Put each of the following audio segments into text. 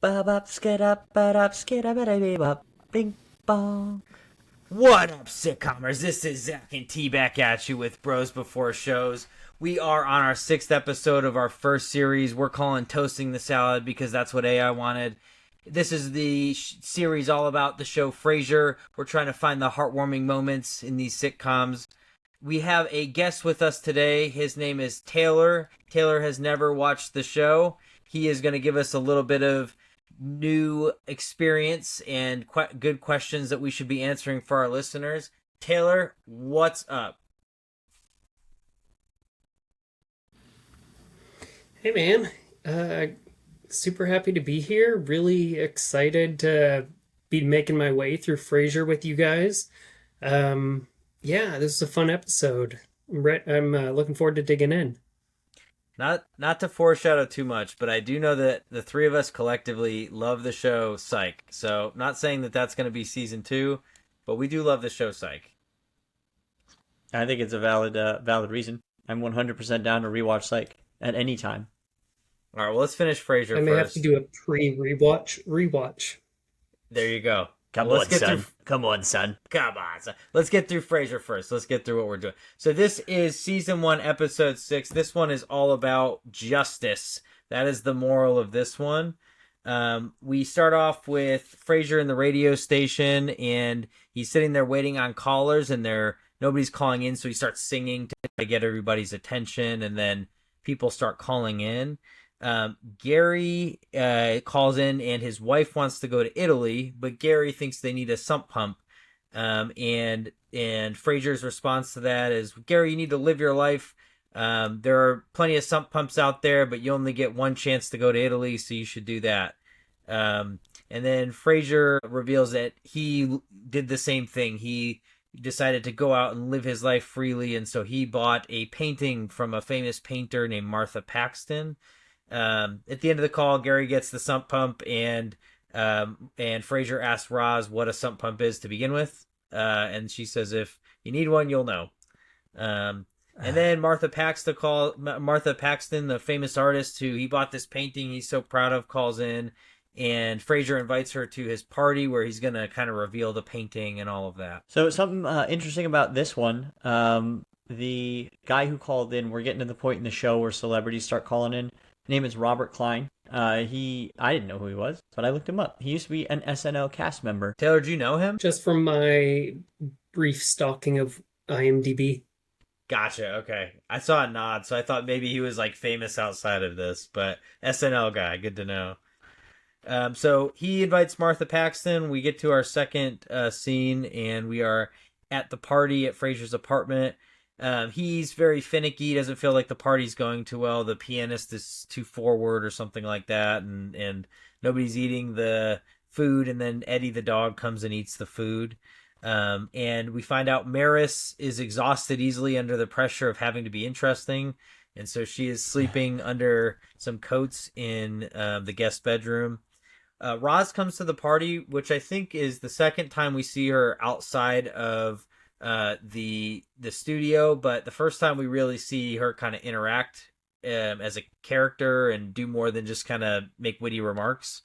Ba-bop, skid-up, ba-dop, skid-up-a-da-bee-bop, bing, bong. What up, sitcomers? This is Zach and T back at you with Bros Before Shows. We are on our sixth episode of our first series. We're calling Toasting the Salad because that's what AI wanted. This is the series all about the show Frasier. We're trying to find the heartwarming moments in these sitcoms. We have a guest with us today. His name is Taylor. Taylor has never watched the show. He is going to give us a little bit of new experience and good questions that we should be answering for our listeners. Taylor, what's up? Hey man, super happy to be here. Really excited to be making my way through Frasier with you guys. Yeah, this is a fun episode. I'm looking forward to digging in. Not to foreshadow too much, but I do know that the three of us collectively love the show Psych. So, not saying that that's going to be season 2, but we do love the show Psych. I think it's a valid reason. I'm 100% down to rewatch Psych at any time. All right, well, let's finish Frasier I may have first. to do a pre-rewatch. There you go. Come Well, on, son. Come on, son. Come on, son. Let's get through Frasier first. Let's get through what we're doing. So this is season 1, episode 6. This one is all about justice. That is the moral of this one. We start off with Frasier in the radio station, and he's sitting there waiting on callers, and nobody's calling in, so he starts singing to get everybody's attention, and then people start calling in. Gary calls in, and his wife wants to go to Italy, but Gary thinks they need a sump pump. And Frasier's response to that is, Gary, you need to live your life. There are plenty of sump pumps out there, but you only get one chance to go to Italy, so you should do that. And then Frasier reveals that he did the same thing. He decided to go out and live his life freely, and so he bought a painting from a famous painter named Martha Paxton. At the end of the call, Gary gets the sump pump, and Frasier asks Roz what a sump pump is to begin with, and she says, "If you need one, you'll know." And then Martha Paxton, the famous artist who he bought this painting he's so proud of, calls in, and Frasier invites her to his party where he's gonna kind of reveal the painting and all of that. So something interesting about this one, the guy who called in, we're getting to the point in the show where celebrities start calling in. His name is Robert Klein. I didn't know who he was, but I looked him up. He used to be an SNL cast member. Taylor, do you know him? Just from my brief stalking of IMDb. Gotcha. Okay, I saw a nod, so I thought maybe he was like famous outside of this, but SNL guy, good to know. So he invites Martha Paxton. We get to our second scene, and we are at the party at Frasier's apartment. He's very finicky. Doesn't feel like the party's going too well. The pianist is too forward or something like that, and nobody's eating the food. And then Eddie the dog comes and eats the food. And we find out Maris is exhausted easily under the pressure of having to be interesting, and so she is sleeping under some coats in the guest bedroom. Roz comes to the party, which I think is the second time we see her outside of the studio, but the first time we really see her kind of interact as a character and do more than just kind of make witty remarks.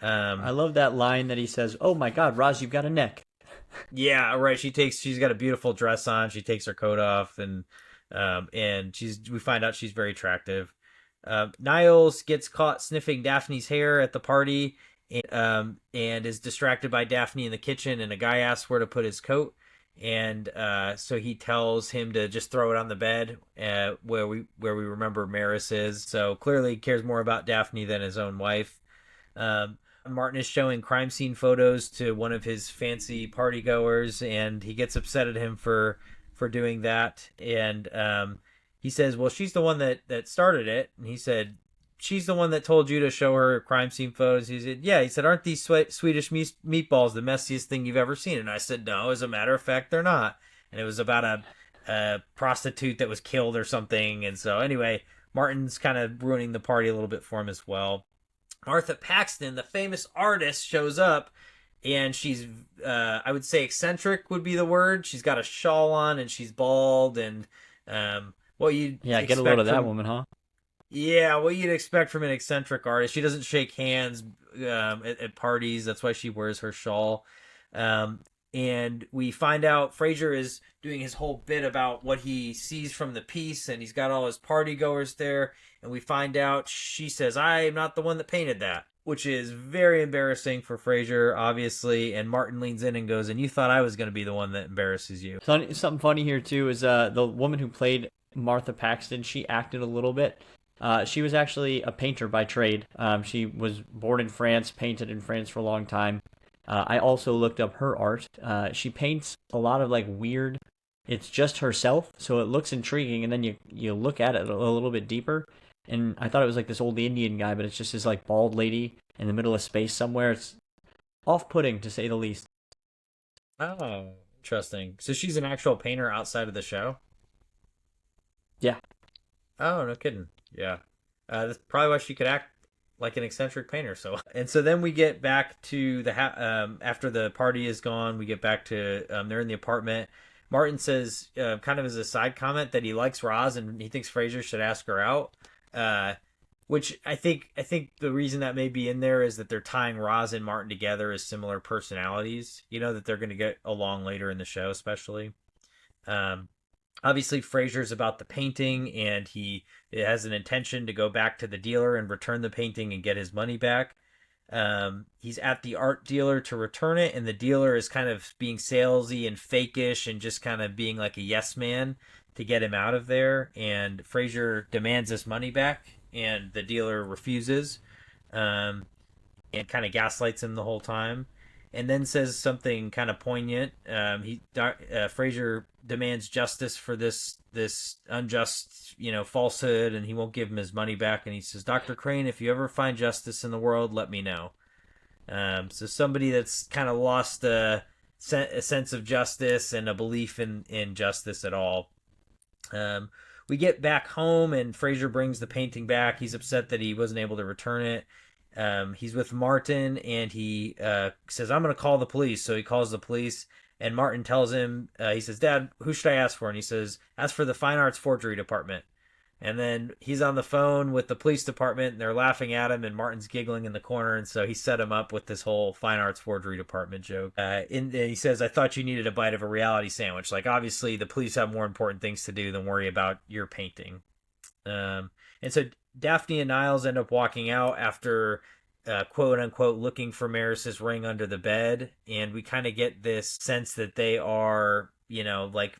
I love that line that he says, "Oh my God, Roz, you've got a neck." Yeah, right. She's got a beautiful dress on. She takes her coat off, and we find out she's very attractive. Niles gets caught sniffing Daphne's hair at the party, and is distracted by Daphne in the kitchen, and a guy asks where to put his coat. And so he tells him to just throw it on the bed where we remember Maris is. So clearly he cares more about Daphne than his own wife. Martin is showing crime scene photos to one of his fancy party goers, and he gets upset at him for doing that. And he says, well, she's the one that started it. And he said, she's the one that told you to show her crime scene photos. He said, yeah. He said, aren't these Swedish meatballs the messiest thing you've ever seen? And I said, no, as a matter of fact, they're not. And it was about a prostitute that was killed or something. And so anyway, Martin's kind of ruining the party a little bit for him as well. Martha Paxton, the famous artist, shows up, and she's, I would say eccentric would be the word. She's got a shawl on, and she's bald, and what you get a load of that from, woman, huh? Yeah, what you'd expect from an eccentric artist. She doesn't shake hands at parties. That's why she wears her shawl. Um, and we find out Frasier is doing his whole bit about what he sees from the piece, and he's got all his party goers there. And we find out she says, "I'm not the one that painted that," which is very embarrassing for Frasier, obviously. And Martin leans in and goes, "And you thought I was going to be the one that embarrasses you." Something funny here too is the woman who played Martha Paxton. She acted a little bit. She was actually a painter by trade. She was born in France, painted in France for a long time. I also looked up her art. She paints a lot of like weird. It's just herself, so it looks intriguing, and then you look at it a little bit deeper, and I thought it was like this old Indian guy, but it's just this like bald lady in the middle of space somewhere. It's off-putting to say the least. Oh, interesting. So she's an actual painter outside of the show? Yeah. Oh, no kidding. Yeah. That's probably why she could act like an eccentric painter. So, and so then we get back to after the party is gone, we get back to they're in the apartment. Martin says, kind of as a side comment, that he likes Roz and he thinks Frasier should ask her out. Uh, which I think the reason that may be in there is that they're tying Roz and Martin together as similar personalities. You know that they're going to get along later in the show, especially. Um, Obviously Frasier's about the painting, and he has an intention to go back to the dealer and return the painting and get his money back. He's at the art dealer to return it, and the dealer is kind of being salesy and fakish and just kind of being like a yes man to get him out of there. And Frasier demands his money back, and the dealer refuses, um, and kind of gaslights him the whole time, and then says something kind of poignant. Frasier demands justice for this unjust, falsehood, and he won't give him his money back. And he says, "Dr. Crane, if you ever find justice in the world, let me know." So somebody that's kind of lost a sense of justice and a belief in justice at all. We get back home, and Frasier brings the painting back. He's upset that he wasn't able to return it. He's with Martin, and he says, "I'm going to call the police." So he calls the police, and Martin tells him, he says, "Dad, who should I ask for?" And he says, "Ask for the Fine Arts Forgery Department." And then he's on the phone with the police department, and they're laughing at him, and Martin's giggling in the corner, and so he set him up with this whole Fine Arts Forgery Department joke. And he says, "I thought you needed a bite of a reality sandwich." Like, obviously, the police have more important things to do than worry about your painting. And so Daphne and Niles end up walking out after, quote unquote, looking for Maris's ring under the bed, and we kind of get this sense that they are, like,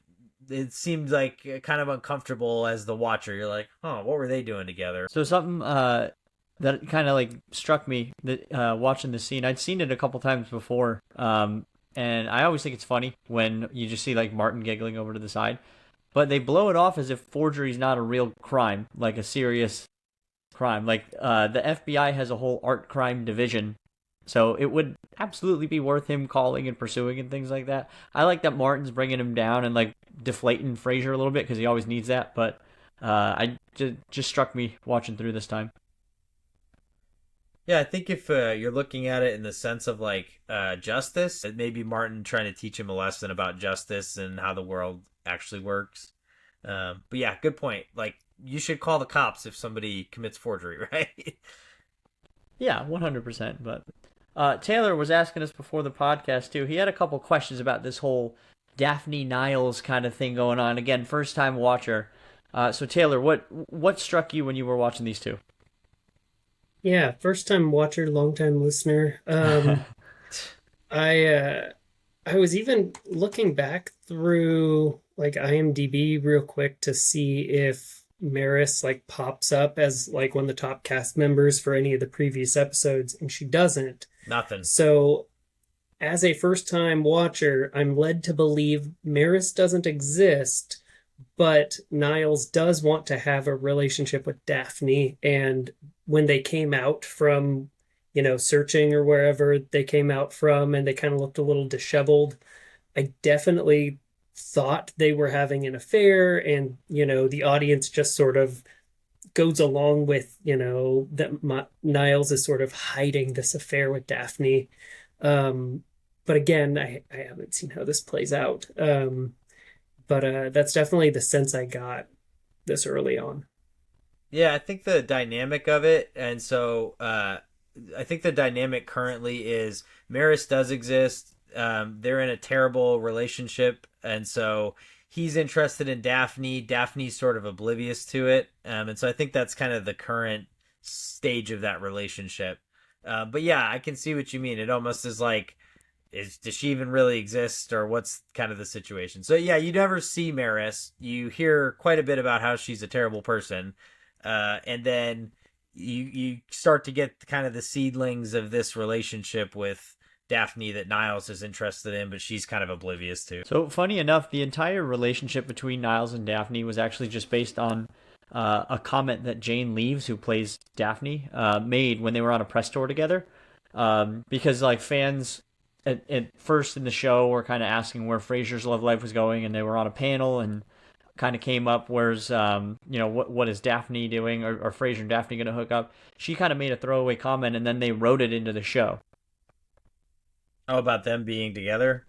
it seems like kind of uncomfortable as the watcher. You're like, "Oh, what were they doing together?" So something that kind of like struck me that watching the scene. I'd seen it a couple times before, and I always think it's funny when you just see like Martin giggling over to the side, but they blow it off as if forgery is not a real crime, like a serious crime. Like the FBI has a whole art crime division, so it would absolutely be worth him calling and pursuing and things like that. I like that Martin's bringing him down and like deflating Frasier a little bit because he always needs that. But I just struck me watching through this time. Yeah, I think if you're looking at it in the sense of like justice, it may be Martin trying to teach him a lesson about justice and how the world actually works. But yeah, good point. Like, you should call the cops if somebody commits forgery, right? Yeah, 100%. But Taylor was asking us before the podcast too. He had a couple questions about this whole Daphne Niles kind of thing going on. Again, first time watcher. So Taylor, what struck you when you were watching these two? Yeah, first time watcher, long time listener. I I was even looking back through like IMDb real quick to see if Maris like pops up as like one of the top cast members for any of the previous episodes, and she doesn't. Nothing. So as a first time watcher, I'm led to believe Maris doesn't exist, but Niles does want to have a relationship with Daphne. And when they came out from, searching or wherever they came out from, and they kind of looked a little disheveled, I definitely thought they were having an affair. And, the audience just sort of goes along with, that Niles is sort of hiding this affair with Daphne. But again, I haven't seen how this plays out. But that's definitely the sense I got this early on. Yeah, I think the dynamic of it, and so I think the dynamic currently is Maris does exist. They're in a terrible relationship, and so he's interested in Daphne. Daphne's sort of oblivious to it, and so I think that's kind of the current stage of that relationship. But yeah, I can see what you mean. It almost is like, does she even really exist, or what's kind of the situation? So yeah, you never see Maris. You hear quite a bit about how she's a terrible person, and then you start to get kind of the seedlings of this relationship with Daphne that Niles is interested in, but she's kind of oblivious to. So funny enough, the entire relationship between Niles and Daphne was actually just based on a comment that Jane Leaves, who plays Daphne, made when they were on a press tour together. Because like fans at first in the show were kind of asking where Frasier's love life was going, and they were on a panel and kind of came up, where's what is Daphne doing, or Frasier and Daphne going to hook up? She kind of made a throwaway comment, and then they wrote it into the show. Oh, about them being together?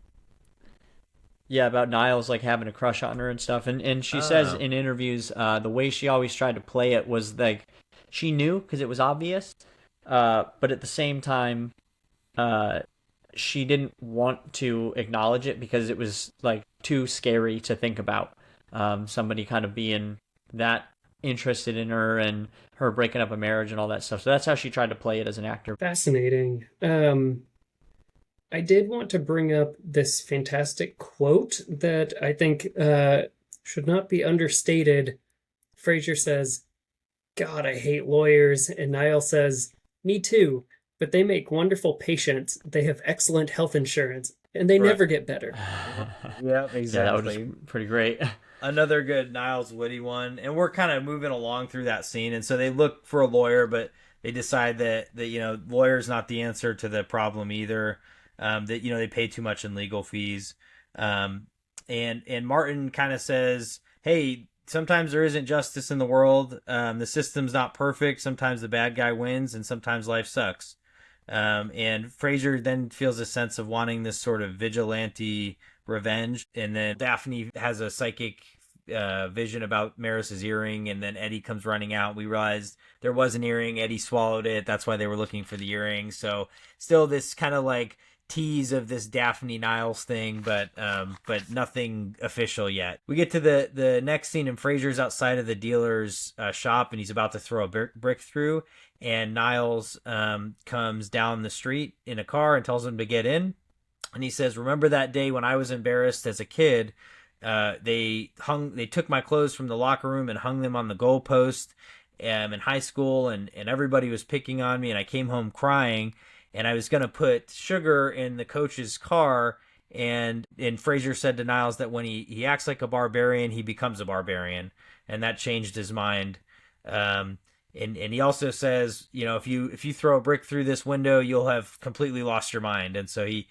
Yeah, about Niles like having a crush on her and stuff, and she says Oh. in interviews, the way she always tried to play it was like she knew because it was obvious, but at the same time, uh, she didn't want to acknowledge it because it was like too scary to think about. Somebody kind of being that interested in her and her breaking up a marriage and all that stuff. So that's how she tried to play it as an actor. Fascinating. I did want to bring up this fantastic quote that I think should not be understated. Frasier says, "God, I hate lawyers," and Niall says, "Me too, but they make wonderful patients. They have excellent health insurance, and they Right. never get better." Yeah, Yeah, that was exactly. pretty great. Another good Niles Woody one, and we're kind of moving along through that scene, and so they look for a lawyer, but they decide that lawyer's not the answer to the problem either. That they pay too much in legal fees, um, and Martin kind of says, "Hey, sometimes there isn't justice in the world. The system's not perfect. Sometimes the bad guy wins, and sometimes life sucks." And Frasier then feels a sense of wanting this sort of vigilante revenge. And then Daphne has a psychic vision about Maris's earring, and then Eddie comes running out. We realized there was an earring. Eddie swallowed it. That's why they were looking for the earring. So still this kind of like tease of this Daphne Niles thing, but nothing official yet. We get to the next scene, and Frasier's outside of the dealer's shop, and he's about to throw a brick through, and Niles comes down the street in a car and tells him to get in. And he says, "Remember that day when I was embarrassed as a kid? They took my clothes from the locker room and hung them on the goalpost in high school, and everybody was picking on me, and I came home crying, and I was going to put sugar in the coach's car." And Frasier said to Niles that when he acts like a barbarian, he becomes a barbarian, and that changed his mind. And he also says, if you throw a brick through this window, you'll have completely lost your mind. And so he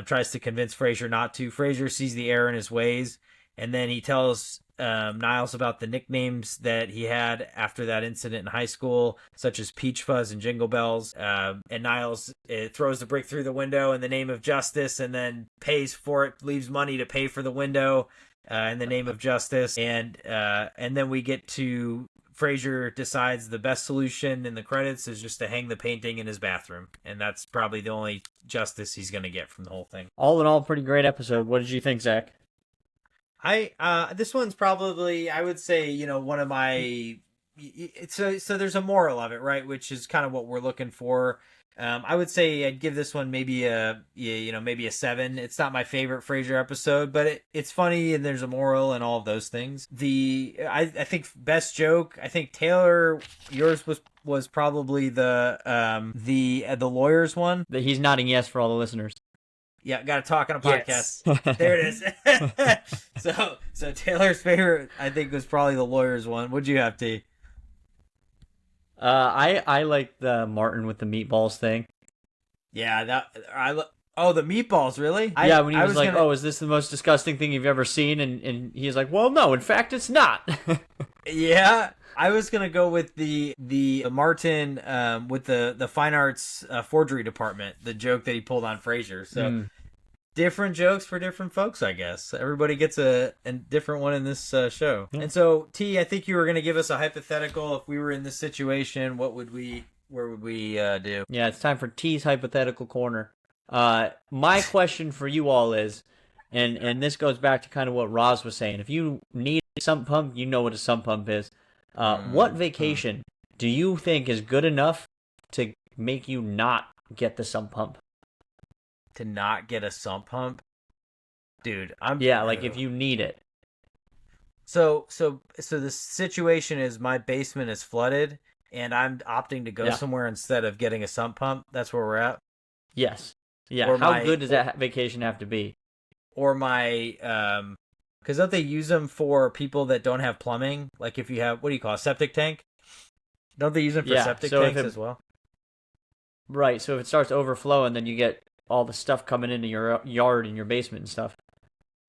tries to convince Frasier not to. Frasier sees the error in his ways, and then he tells Niles about the nicknames that he had after that incident in high school, such as Peach Fuzz and Jingle Bells. And Niles throws the brick through the window in the name of justice, and then pays for it, leaves money to pay for the window in the name of justice. And then we get to Frasier decides the best solution in the credits is just to hang the painting in his bathroom, and that's probably the only justice he's going to get from the whole thing. All in all, pretty great episode. What did you think, Zach? This one's probably, I would say, one of my. So there's a moral of it, right? Which is kind of what we're looking for. I would say I'd give this one maybe maybe a 7. It's not my favorite Frasier episode, but it's funny and there's a moral and all of those things. I think best joke. I think Taylor, yours was probably the lawyers one. He's nodding yes for all the listeners. Yeah, got to talk on a podcast. Yes. There it is. So Taylor's favorite, I think, was probably the lawyers one. What'd you have, T? I like the Martin with the meatballs thing. Yeah, the meatballs, really? Yeah, when he was like, "Oh, is this the most disgusting thing you've ever seen?" and he's like, "Well, no, in fact, it's not." Yeah, I was gonna go with the Martin with the fine arts forgery department, the joke that he pulled on Frasier. So different jokes for different folks, I guess. Everybody gets a different one in this show. Yeah. And so, T, I think you were going to give us a hypothetical. If we were in this situation, where would we do? Yeah, it's time for T's hypothetical corner. My question for you all is, and this goes back to kind of what Roz was saying. If you need a sump pump, you know what a sump pump is. What vacation do you think is good enough to make you not get the sump pump? To not get a sump pump? Dude, Yeah, like if you need it. So the situation is my basement is flooded and I'm opting to go Yeah. somewhere instead of getting a sump pump. That's where we're at. Yes. Yeah. Or How good does that vacation have to be? Or my because don't they use them for people that don't have plumbing? Like if you have, what do you call it, a septic tank? Don't they use them for Yeah, septic so if tanks it- as well? Right. So if it starts overflowing, then you get all the stuff coming into your yard and your basement and stuff.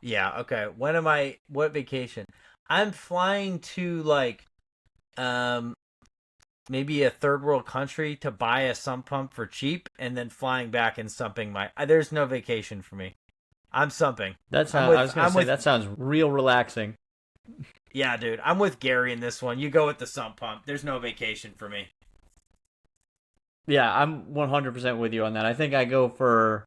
Yeah, okay. What vacation? I'm flying to like maybe a third world country to buy a sump pump for cheap and then flying back and sumping there's no vacation for me. I'm sumping. That's I'm how with- I was gonna I'm say. with- That sounds real relaxing. Yeah, dude. I'm with Gary in this one. You go with the sump pump. There's no vacation for me. Yeah, I'm 100% with you on that. I think I go for.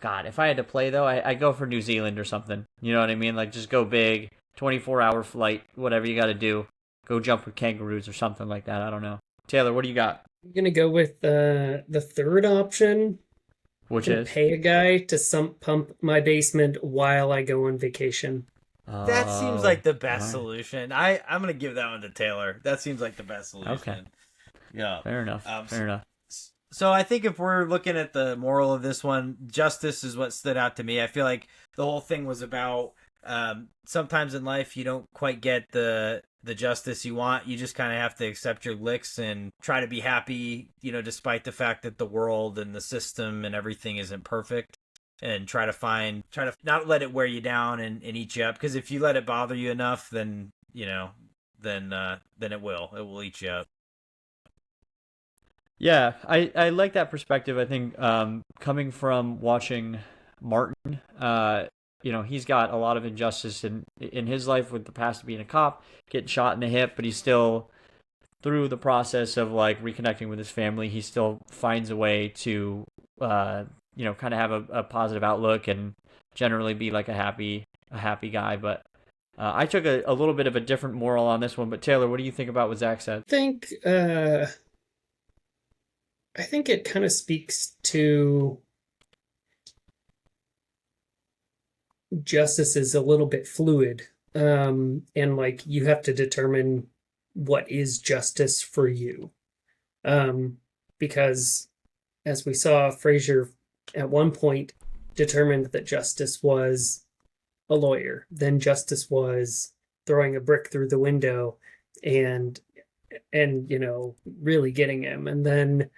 God, if I had to play though, I go for New Zealand or something. You know what I mean? Like just go big, 24-hour flight, whatever you got to do. Go jump with kangaroos or something like that. I don't know. Taylor, what do you got? I'm gonna go with the third option. Which Gonna is pay a guy to sump pump my basement while I go on vacation. That seems like the best alright. solution. I'm gonna give that one to Taylor. That seems like the best solution. Okay. Yeah. Fair enough. Fair enough. So I think if we're looking at the moral of this one, justice is what stood out to me. I feel like the whole thing was about sometimes in life you don't quite get the justice you want. You just kind of have to accept your licks and try to be happy, despite the fact that the world and the system and everything isn't perfect. And try to not let it wear you down and eat you up. Because if you let it bother you enough, then then it will eat you up. Yeah, I like that perspective. I think coming from watching Martin, he's got a lot of injustice in his life with the past of being a cop, getting shot in the hip, but he's still through the process of like reconnecting with his family. He still finds a way to kind of have a positive outlook and generally be like a happy guy. But I took a little bit of a different moral on this one. But Taylor, what do you think about what Zach said? I think it kind of speaks to justice is a little bit fluid. And like you have to determine what is justice for you. Because as we saw, Fraser at one point determined that justice was a lawyer. Then justice was throwing a brick through the window and really getting him. And then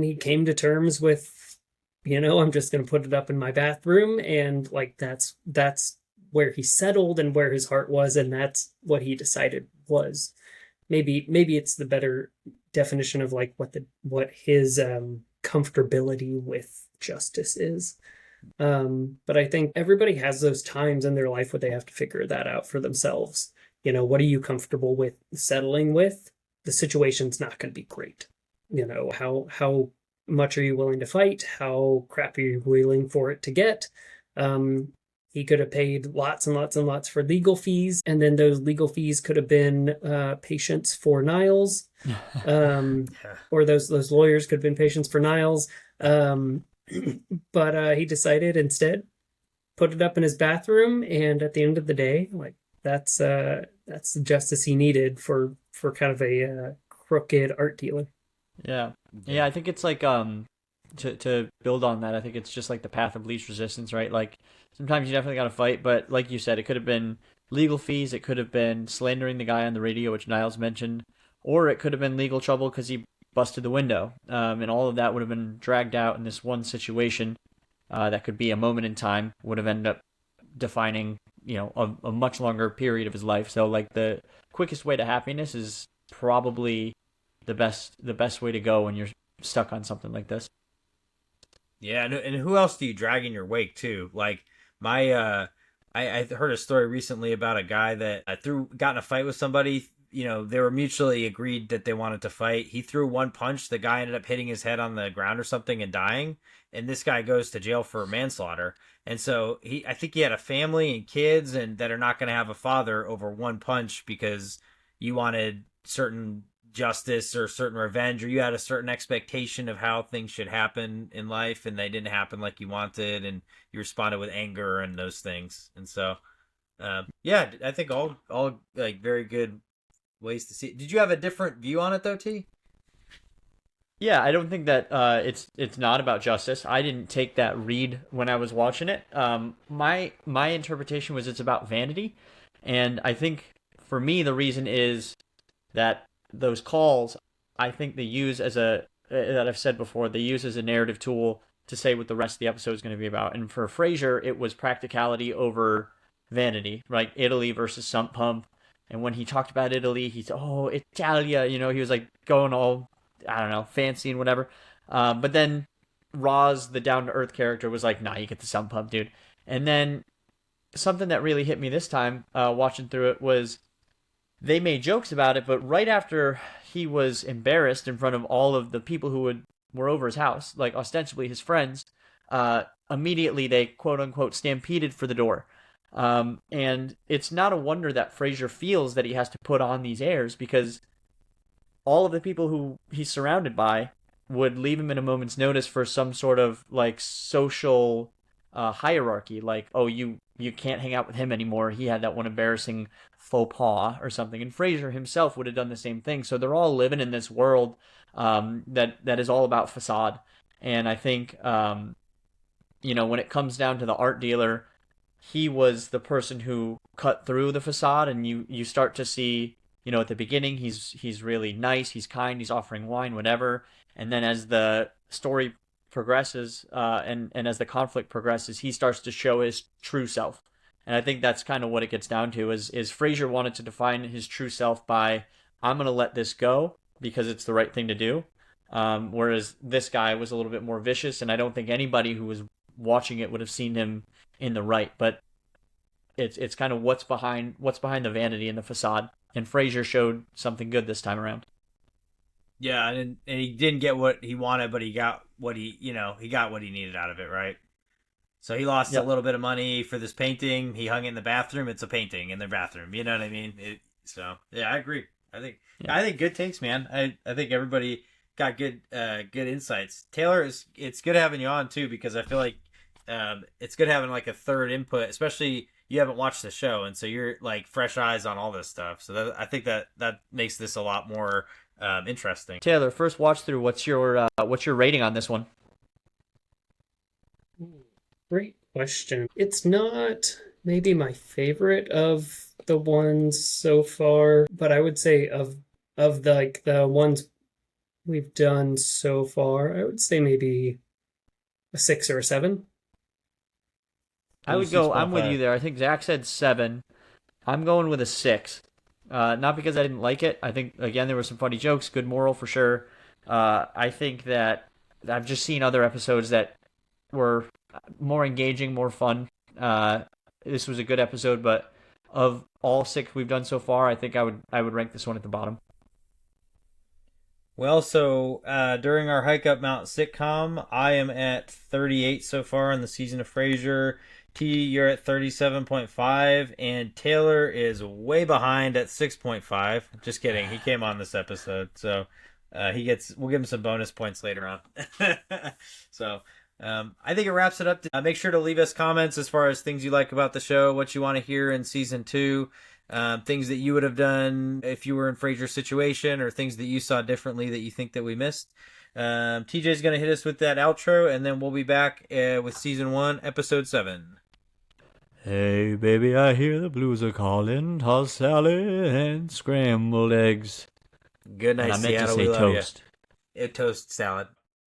he came to terms with, I'm just going to put it up in my bathroom. And like, that's where he settled and where his heart was. And that's what he decided was maybe it's the better definition of like what his comfortability with justice is. But I think everybody has those times in their life where they have to figure that out for themselves. What are you comfortable with settling with? The situation's not going to be great. How much are you willing to fight? How crap are you willing for it to get? He could have paid lots and lots and lots for legal fees, and then those legal fees could have been patience for Niles, or those lawyers could have been patience for Niles. But he decided instead put it up in his bathroom, and at the end of the day, like that's the justice he needed for kind of a crooked art dealer. Yeah. I think it's like to build on that. I think it's just like the path of least resistance, right? Like sometimes you definitely got to fight, but like you said, it could have been legal fees, it could have been slandering the guy on the radio, which Niles mentioned, or it could have been legal trouble because he busted the window, and all of that would have been dragged out in this one situation. That could be a moment in time, would have ended up defining a much longer period of his life. So like the quickest way to happiness is probably the best way to go when you're stuck on something like this. Yeah, and who else do you drag in your wake too? Like my I heard a story recently about a guy that got in a fight with somebody. You know, they were mutually agreed that they wanted to fight. He threw one punch. The guy ended up hitting his head on the ground or something and dying. And this guy goes to jail for manslaughter. And so I think he had a family and kids, and that are not going to have a father over one punch because you wanted certain justice or certain revenge, or you had a certain expectation of how things should happen in life, and they didn't happen like you wanted, and you responded with anger and those things. And so, yeah, I think all like very good ways to see it. Did you have a different view on it though, T? Yeah, I don't think that it's not about justice. I didn't take that read when I was watching it. My interpretation was it's about vanity, and I think for me the reason is that those calls, I think they use as a that I've said before, they use as a narrative tool to say what the rest of the episode is going to be about. And for Frasier, it was practicality over vanity, right? Italy versus Sump Pump. And when he talked about Italy, he said, "Oh, Italia," he was like going all, I don't know, fancy and whatever. But then Roz, the down to earth character, was like, "Nah, you get the Sump Pump, dude." And then something that really hit me this time, watching through it, was they made jokes about it, but right after he was embarrassed in front of all of the people were over his house, like ostensibly his friends, immediately they quote unquote stampeded for the door. And it's not a wonder that Frasier feels that he has to put on these airs, because all of the people who he's surrounded by would leave him in a moment's notice for some sort of like social hierarchy, like, oh, you can't hang out with him anymore. He had that one embarrassing faux pas or something. And Frasier himself would have done the same thing. So they're all living in this world that is all about facade. And I think when it comes down to the art dealer, he was the person who cut through the facade, and you start to see, at the beginning he's really nice, he's kind, he's offering wine, whatever. And then as the story progresses, and as the conflict progresses, he starts to show his true self. And I think that's kind of what it gets down to, is Frasier wanted to define his true self by, I'm going to let this go because it's the right thing to do. Whereas this guy was a little bit more vicious, and I don't think anybody who was watching it would have seen him in the right. But it's kind of what's behind the vanity and the facade. And Frasier showed something good this time around. Yeah, and he didn't get what he wanted, but he got what he got what he needed out of it, right? So he lost a little bit of money for this painting. He hung it in the bathroom. It's a painting in their bathroom. You know what I mean? So yeah, I agree. I think good takes, man. I think everybody got good insights. Taylor, it's good having you on too, because I feel like it's good having like a third input, especially you haven't watched the show, and so you're like fresh eyes on all this stuff. So I think that makes this a lot more interesting. Taylor, first watch through. What's your rating on this one? Great question. It's not maybe my favorite of the ones so far, but I would say of the ones we've done so far, I would say maybe a 6 or a 7. I'm with you there. I think Zach said 7. I'm going with a 6. Not because I didn't like it. I think, again, there were some funny jokes, good moral for sure. I think that I've just seen other episodes that were more engaging, more fun. This was a good episode, but of all 6 we've done so far, I think I would rank this one at the bottom. Well, so during our hike up Mount sitcom, I am at 38 so far in the season of Frasier. T, you're at 37.5, and Taylor is way behind at 6.5. Just kidding. He came on this episode, so we'll give him some bonus points later on. So I think it wraps it up. Make sure to leave us comments as far as things you like about the show, what you want to hear in season 2, things that you would have done if you were in Frasier's situation, or things that you saw differently that you think that we missed. TJ's going to hit us with that outro, and then we'll be back with season 1, episode 7. Hey, baby, I hear the blues are calling. Toss salad and scrambled eggs. Good night, and I meant Seattle. to say toast. Toast salad.